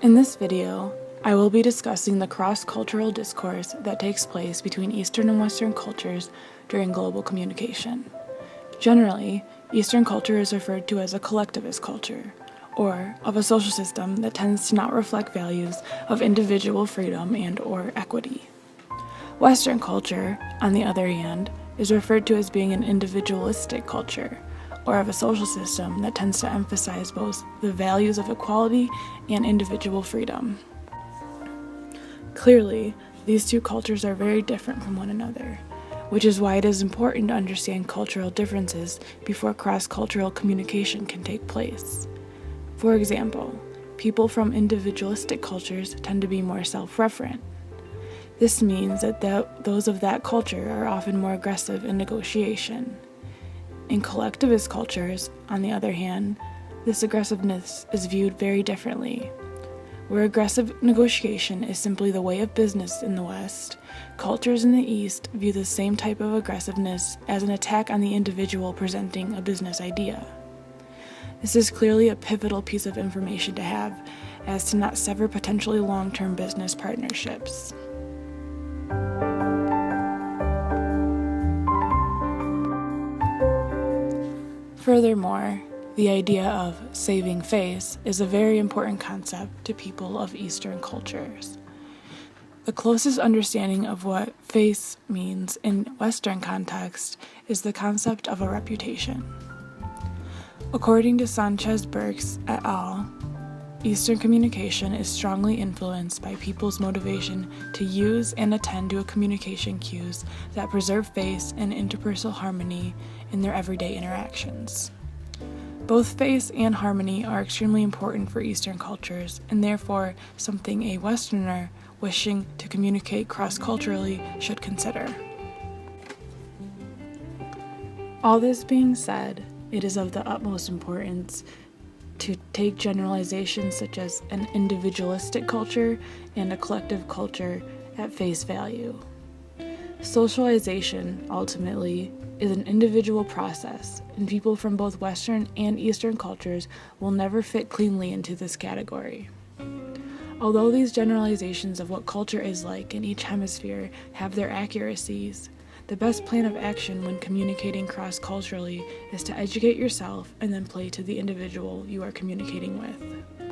In this video, I will be discussing the cross-cultural discourse that takes place between Eastern and Western cultures during global communication. Generally, Eastern culture is referred to as a collectivist culture, or of a social system that tends to not reflect values of individual freedom and/or equity. Western culture, on the other hand, is referred to as being an individualistic culture, or of a social system that tends to emphasize both the values of equality and individual freedom. Clearly, these two cultures are very different from one another, which is why it is important to understand cultural differences before cross-cultural communication can take place. For example, people from individualistic cultures tend to be more self-referent. This means that those of that culture are often more aggressive in negotiation. In collectivist cultures, on the other hand, this aggressiveness is viewed very differently. Where aggressive negotiation is simply the way of business in the West, cultures in the East view the same type of aggressiveness as an attack on the individual presenting a business idea. This is clearly a pivotal piece of information to have, as to not sever potentially long-term business partnerships. Furthermore, the idea of saving face is a very important concept to people of Eastern cultures. The closest understanding of what face means in Western context is the concept of a reputation. According to Sanchez-Burks et al., Eastern communication is strongly influenced by people's motivation to use and attend to communication cues that preserve face and interpersonal harmony in their everyday interactions. Both face and harmony are extremely important for Eastern cultures, and therefore something a Westerner wishing to communicate cross-culturally should consider. All this being said, it is of the utmost importance to take generalizations such as an individualistic culture and a collective culture at face value. Socialization, ultimately, is an individual process, and people from both Western and Eastern cultures will never fit cleanly into this category. Although these generalizations of what culture is like in each hemisphere have their accuracies, the best plan of action when communicating cross-culturally is to educate yourself and then play to the individual you are communicating with.